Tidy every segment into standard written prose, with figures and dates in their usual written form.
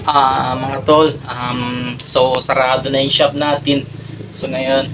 Mga tol, so sarado na yung shop natin. So ngayon,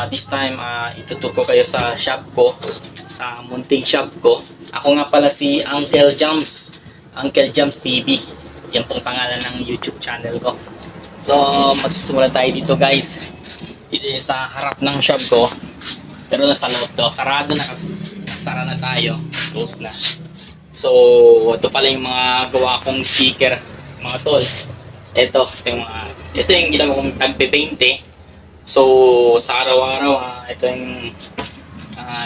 this time, itutur ko kayo sa shop ko, sa munting shop ko. Ako nga pala si Uncle Jams TV. Yan pong pangalan ng YouTube channel ko. So, magsisimula tayo dito guys. Ito sa harap ng shop ko. Pero nasa loob to. Sarado na kasi. Sara na tayo. Close na. So, ito pala yung mga gawa kong sticker, mga tol. Ito yung ginawa kong tagpe-painte. So, sa araw-araw, ito yung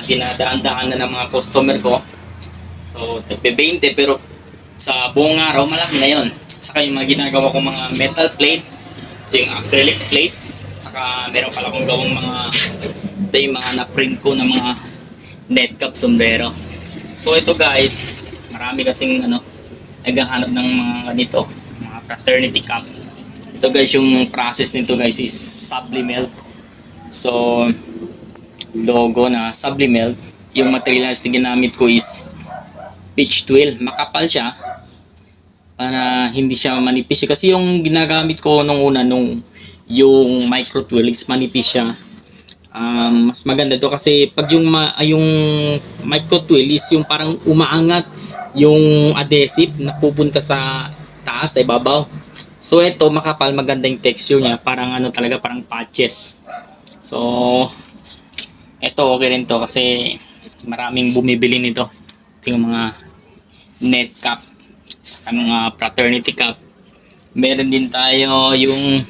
dinadaan-daan na ng mga customer ko. So, tagpe-painte pero sa buong araw, malaki na yun. Saka yung mga ginagawa kong mga metal plate, ito yung acrylic plate. Saka meron pala akong gawang ito yung mga na-print ko na mga net cap sombrero. So, ito guys, marami kasing naghahanap ng mga ganito, mga fraternity cup. Ito guys, yung process nito guys is sublimelt. So, logo na sublimelt. Yung materials na ginamit ko is pitch twill. Makapal siya para hindi siya manipis. Kasi yung ginagamit ko nung una, yung micro twill is manipis siya. Mas maganda to kasi pag yung micro twill is yung parang umaangat yung adhesive na pupunta sa taas, sa ibabaw. So ito makapal, maganda yung texture niya, parang talaga, parang patches. So ito okay rin to kasi maraming bumibili nito. Ito yung mga net cap, mga fraternity cap. Meron din tayo yung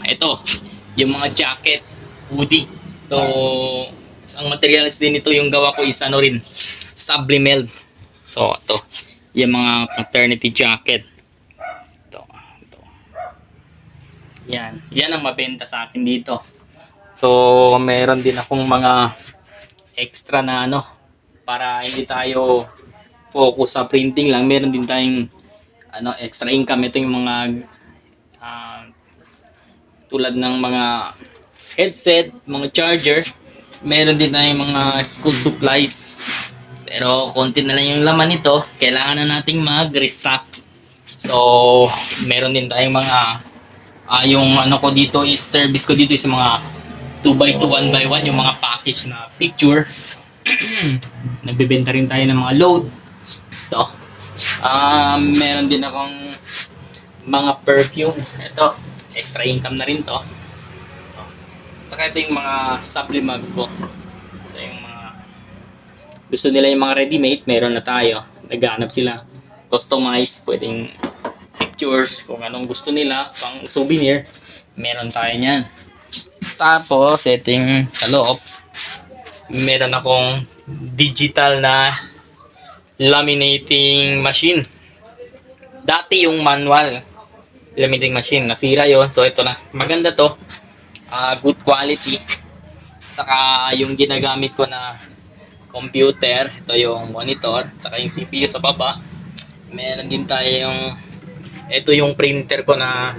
yung mga jacket, hoodie. So ang materials din ito, yung gawa ko is rin, sublimelt. So ito yung mga fraternity jacket. Ito. Yan ang mabenta sa akin dito. So meron din akong mga extra na para hindi tayo focus sa printing lang. Meron din tayong extra income. Ito yung mga tulad ng mga headset, mga charger. Meron din tayong mga school supplies. Pero konti na lang yung laman nito. Kailangan na nating mag-restock. So, meron din tayong mga yung ko dito is service ko dito is mga 2x2, 1x1, yung mga package na picture. Nagbebenta rin tayo ng mga load. Ito. Meron din akong mga perfumes. Ito, extra income na rin to. Saka ito yung mga sublimag ko. Ito yung mga gusto nila yung mga ready-made, meron na tayo. Naghahanap sila. Customize, pwedeng pictures, kung anong gusto nila, pang souvenir, meron tayo niyan. Tapos, ito yung sa loob. Meron akong digital na laminating machine. Dati yung manual laminating machine, nasira yon. So, ito na. Maganda to. Good quality. Saka yung ginagamit ko na computer, ito yung monitor, saka yung CPU sa baba. Meron din tayo ito yung printer ko na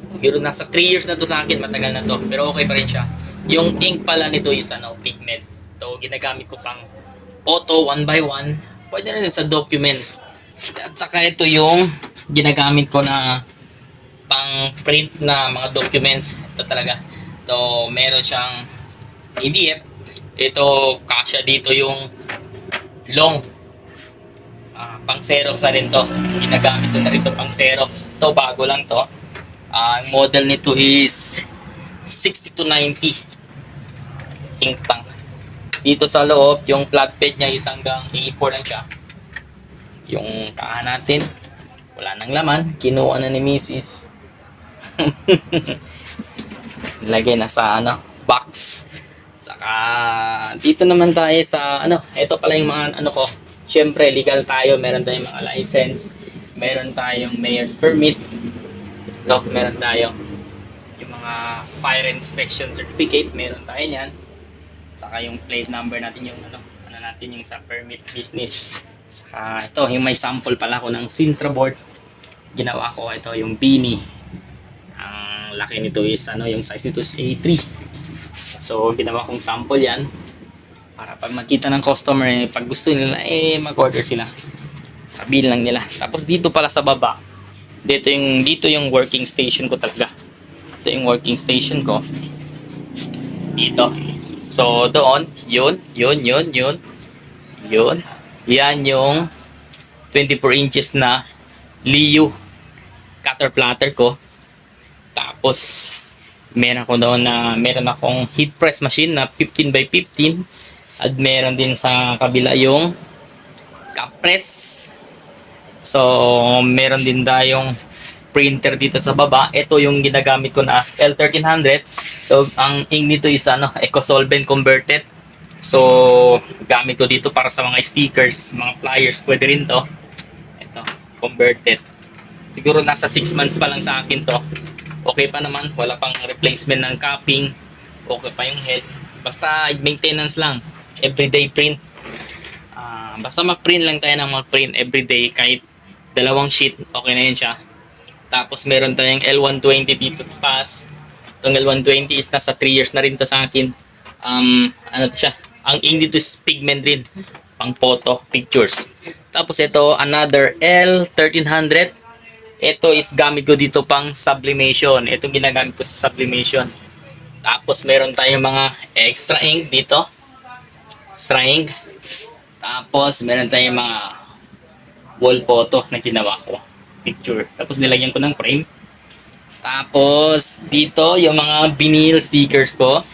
siguro nasa 3 years na to sa akin, matagal na to, pero okay pa rin siya. Yung ink pala nito is pigment. Ito ginagamit ko pang photo 1x1, pwede rin sa documents. At saka ito yung ginagamit ko na pang print na mga documents. Ito talaga. Ito meron siyang PDF. Ito, kasya dito yung long. Pang Xerox na rin to. Ginagamit ko na rin to pang Xerox. Ito, bago lang to. Ang model nito is 60-90 ink tank. Dito sa loob, yung flat bed niya is hanggang A4 lang siya. Yung kaha natin, wala nang laman. Kinuha na ni Mrs. Lagay na sa box. Saka dito naman tayo sa ito pala yung mga ko. Syempre legal tayo, meron tayong mga license, meron tayong mayor's permit. Ito, meron tayo yung mga fire inspection certificate, meron tayo niyan. Saka yung plate number natin, yung natin yung sa permit business. Saka ito, yung may sample pala ko ng Sintra board. Ginawa ko ito yung beanie. Ang laki nito is yung size nito is A3. So, ginawa kong sample yan para pag makita ng customer, pag gusto nila, mag-order sila. Sabihin lang nila. Tapos dito pala sa baba, Dito yung working station ko talaga. Ito yung working station ko. Dito. So, doon, yun. Yan yung 24 inches na Liu cutter platter ko. Tapos, meron akong heat press machine na 15 by 15. At meron din sa kabila yung cup press. So, meron din tayong printer dito sa baba. Ito yung ginagamit ko na L1300. So, ang ink nito is eco-solvent converted. So, gamit ko dito para sa mga stickers, mga flyers, pwede rin to. Ito, converted. Siguro nasa 6 months pa lang sa akin to. Okay pa naman, wala pang replacement ng capping. Okay pa yung head. Basta maintenance lang. Everyday print. Basta mag-print lang tayo ng mag-print everyday, kahit 2 sheet, okay na yun siya. Tapos meron tayong L120 dito sa taas. Itong L120 is nasa 3 years na rin to sa akin. Ano to siya? Ang ink dito is pigment rin. Pang photo, pictures. Tapos ito, another L1300. Ito is gamit ko dito pang sublimation. Itong ginagamit ko sa sublimation. Tapos meron tayong mga extra ink dito. Extra ink. Tapos meron tayong mga wall photo na ginawa ko. Picture. Tapos nilagyan ko ng frame. Tapos dito yung mga vinyl stickers ko.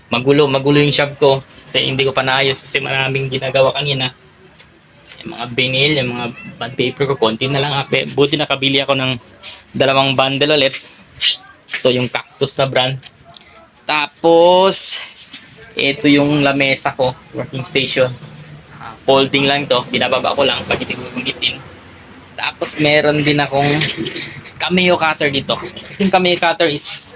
Magulo yung shop ko. Kasi hindi ko pa naayos kasi maraming ginagawa kanina. Yung mga vinyl, yung mga bond paper ko, konti na lang ape. Buti nakabili ako ng 2 bundle ulit. Ito yung Cactus na brand. Tapos ito yung lamesa ko, working station. Folding lang to, binababa ko lang pag itin. Tapos meron din akong Cameo cutter dito. Yung Cameo cutter is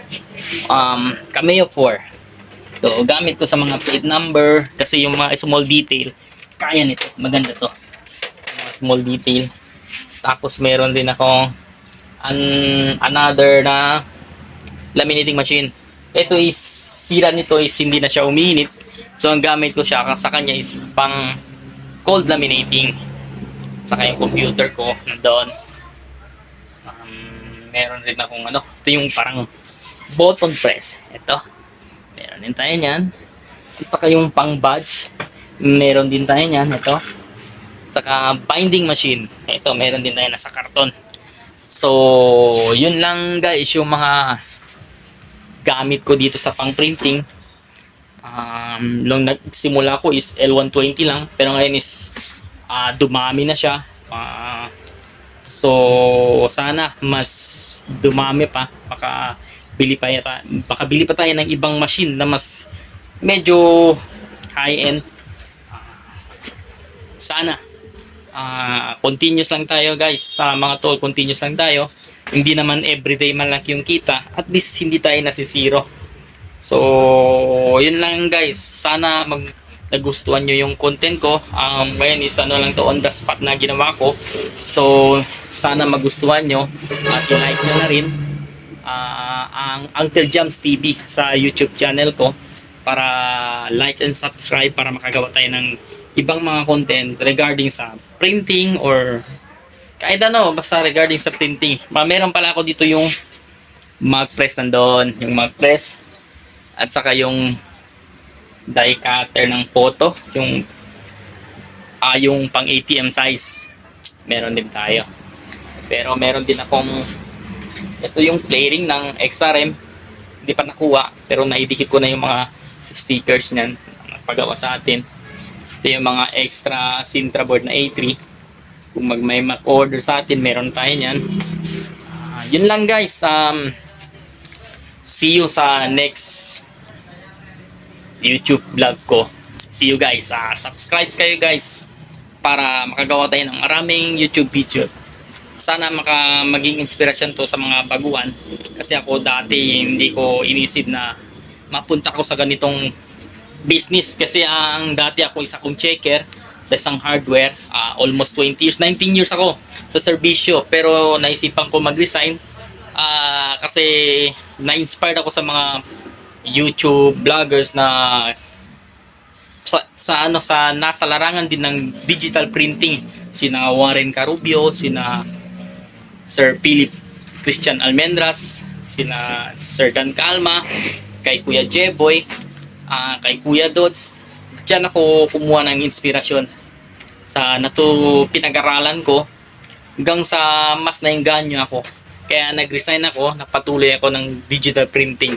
Cameo 4. So, gamit ko sa mga plate number kasi yung mga small detail, kaya nito. Maganda to. Sa mga small detail. Tapos meron din akong another na laminating machine. Ito is, sira nito is hindi na siya uminit. So, ang gamit ko siya sa kanya is pang cold laminating. Saka yung computer ko nandoon. Meron rin akong ito yung parang button press. Ito. Meron din tayo niyan. At saka yung pang badge. Meron din tayo niyan. Ito. Saka binding machine. Ito, meron din tayo nasa karton. So, yun lang guys yung mga gamit ko dito sa pang printing. Nung nagsimula ko is L120 lang, pero ngayon is dumami na siya. So sana mas dumami pa, baka bili pa tayo ng ibang machine na mas medyo high end. Sana continuous lang tayo guys, sa mga tol, continuous lang tayo. Hindi naman everyday man lang yung kita, at least hindi tayo nasisiro. So, yun lang guys. Sana nagustuhan nyo yung content ko. Ngayon is lang to, on the spot na ginawa ko. So, sana magustuhan nyo. At i-like nyo na rin ang Uncle Jams TV sa YouTube channel ko. Para like and subscribe para makagawa tayo ng ibang mga content regarding sa printing or kahit basta regarding sa printing. Meron pala ako dito yung mag press nandoon. Yung mag press. At saka yung die cutter ng photo, yung pang ATM size, meron din tayo. Pero meron din akong ito yung play ring ng XRM, hindi pa nakuha pero naidikit ko na yung mga stickers niyan, nagpagawa sa atin. Ito yung mga extra Sintra board na A3. Kung may mag-order sa atin, meron tayo niyan. Yun lang guys. See you sa next YouTube vlog ko. See you guys. Subscribe kayo guys para makagawa tayo ng maraming YouTube video. Sana maging inspirasyon to sa mga baguhan. Kasi ako dati hindi ko inisip na mapunta ko sa ganitong business. Kasi ang dati ako isa kong checker sa isang hardware. Almost 20 years, 19 years ako sa serbisyo. Pero naisipan ko mag-resign kasi na-inspired ako sa mga YouTube vloggers na sa nasa larangan din ng digital printing, sina Warren Carubio, sina Sir Philip Christian Almendras, sina Sir Dan Calma, kay Kuya Jeboy, kay Kuya Dods. Diyan ako kumuha ng inspirasyon sa pinag-aralan ko hanggang sa mas nainganyo ako. Kaya nag-resign ako, napatuloy ako ng digital printing.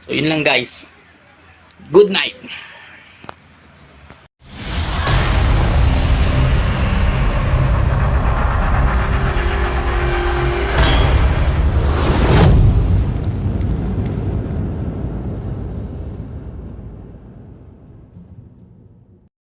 So yun lang guys. Good night!